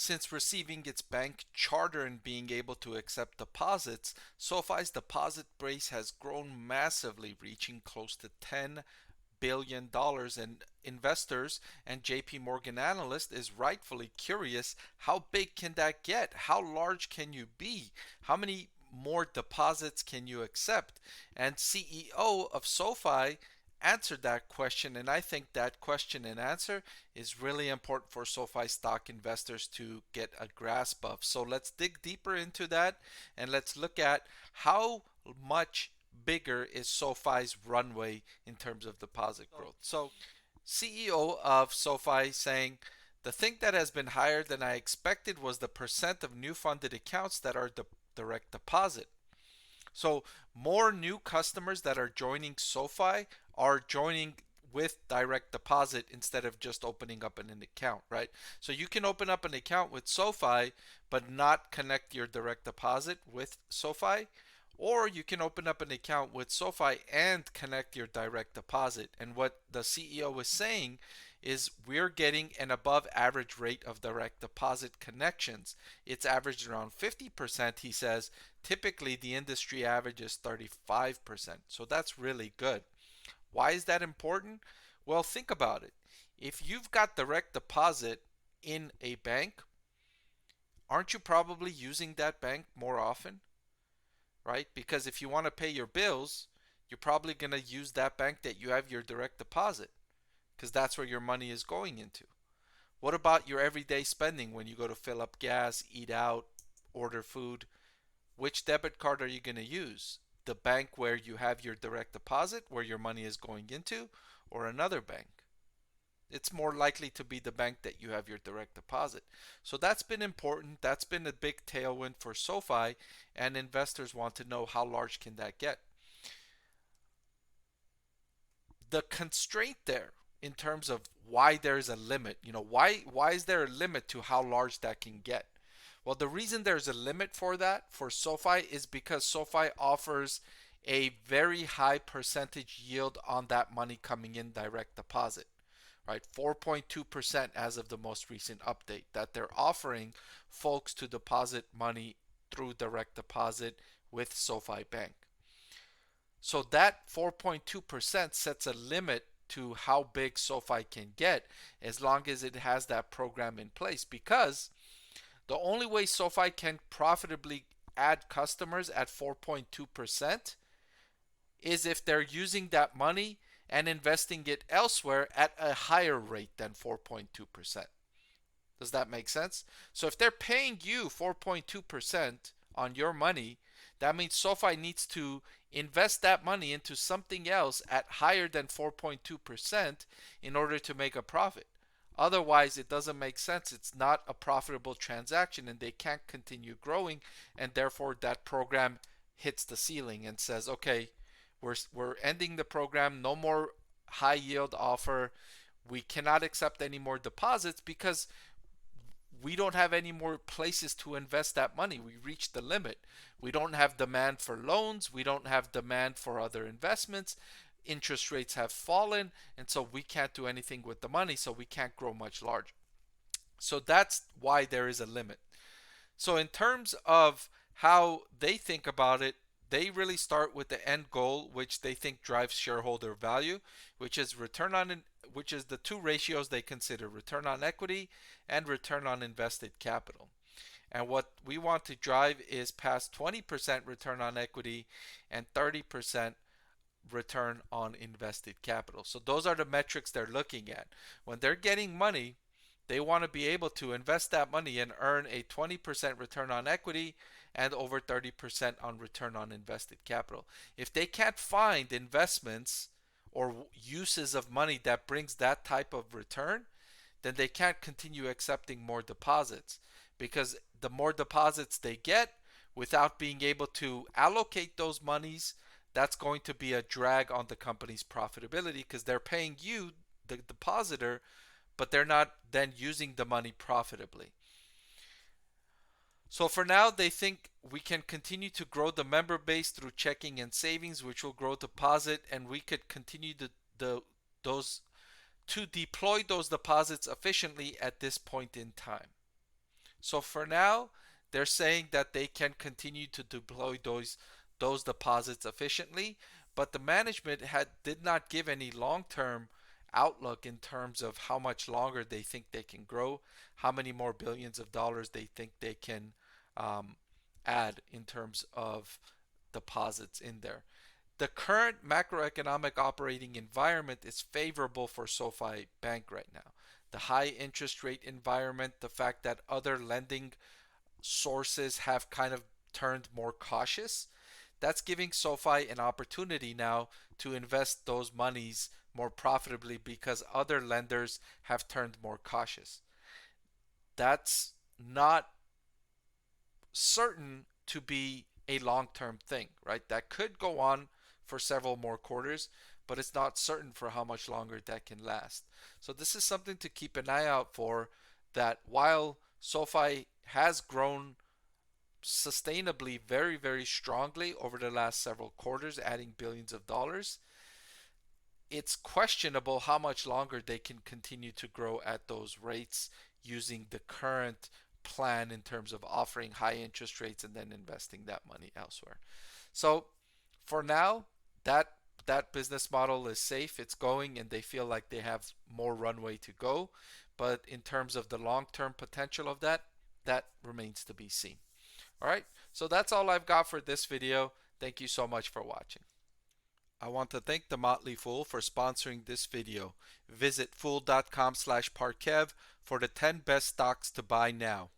Since receiving its bank charter and being able to accept deposits, SoFi's deposit base has grown massively, reaching close to $10 billion, and investors and JP Morgan analyst is rightfully curious, how big can that get? How large can you be? How many more deposits can you accept? And CEO of SoFi answered that question, and I think that question and answer is really important for SoFi stock investors to get a grasp of. So let's dig deeper into that and let's look at how much bigger is SoFi's runway in terms of deposit growth. So CEO of SoFi saying, the thing that has been higher than I expected was the percent of new funded accounts that are direct deposit. So more new customers that are joining SoFi are joining with direct deposit instead of just opening up an account, right? So you can open up an account with SoFi but not connect your direct deposit with SoFi, or you can open up an account with SoFi and connect your direct deposit. And what the CEO was saying is we're getting an above average rate of direct deposit connections. It's averaged around 50%, he says. Typically, the industry average is 35%. So that's really good. Why is that important? Well, think about it. If you've got direct deposit in a bank, aren't you probably using that bank more often? Right? Because if you want to pay your bills, you're probably going to use that bank that you have your direct deposit because that's where your money is going into. What about your everyday spending when you go to fill up gas, eat out, order food? Which debit card are you going to use? The bank where you have your direct deposit, where your money is going into, or another bank? It's more likely to be the bank that you have your direct deposit. So that's been important. That's been a big tailwind for SoFi, and investors want to know how large can that get. The constraint there in terms of why there's a limit, why is there a limit to how large that can get? Well, the reason there's a limit for that for SoFi is because SoFi offers a very high percentage yield on that money coming in direct deposit, right? 4.2% as of the most recent update that they're offering folks to deposit money through direct deposit with SoFi Bank. So that 4.2% sets a limit to how big SoFi can get as long as it has that program in place, because the only way SoFi can profitably add customers at 4.2% is if they're using that money and investing it elsewhere at a higher rate than 4.2%. Does that make sense? So if they're paying you 4.2% on your money, that means SoFi needs to invest that money into something else at higher than 4.2% in order to make a profit. Otherwise, it doesn't make sense. It's not a profitable transaction and they can't continue growing, and therefore that program hits the ceiling and says, okay, we're ending the program, no more high yield offer. We cannot accept any more deposits because we don't have any more places to invest that money. We reached the limit. We don't have demand for loans. We don't have demand for other investments. Interest rates have fallen, and so we can't do anything with the money, so we can't grow much larger. So that's why there is a limit. So in terms of how they think about it, they really start with the end goal, which they think drives shareholder value, which is which is the two ratios they consider: return on equity and return on invested capital. And what we want to drive is past 20% return on equity and 30% return on invested capital. So those are the metrics they're looking at. When they're getting money, they want to be able to invest that money and earn a 20% return on equity and over 30% on return on invested capital. If they can't find investments or uses of money that brings that type of return, then they can't continue accepting more deposits, because the more deposits they get without being able to allocate those monies, that's going to be a drag on the company's profitability, because they're paying you, the depositor, but they're not then using the money profitably. So for now, they think we can continue to grow the member base through checking and savings, which will grow deposit, and we could continue to deploy those deposits efficiently at this point in time. So for now, they're saying that they can continue to deploy those deposits efficiently, but the management did not give any long-term outlook in terms of how much longer they think they can grow, how many more billions of dollars they think they can um, add in terms of deposits in there. The current macroeconomic operating environment is favorable for SoFi Bank right now. The high interest rate environment, the fact that other lending sources have kind of turned more cautious, that's giving SoFi an opportunity now to invest those monies more profitably because other lenders have turned more cautious. That's not certain to be a long term thing, right? That could go on for several more quarters, but it's not certain for how much longer that can last. So, this is something to keep an eye out for, that while SoFi has grown sustainably very, very strongly over the last several quarters, adding billions of dollars, it's questionable how much longer they can continue to grow at those rates using the current plan in terms of offering high interest rates and then investing that money elsewhere. So for now, that that business model is safe. It's going and they feel like they have more runway to go. But in terms of the long-term potential of that, that remains to be seen. All right. So that's all I've got for this video. Thank you so much for watching. I want to thank the Motley Fool for sponsoring this video. Visit fool.com/Parkev for the 10 best stocks to buy now.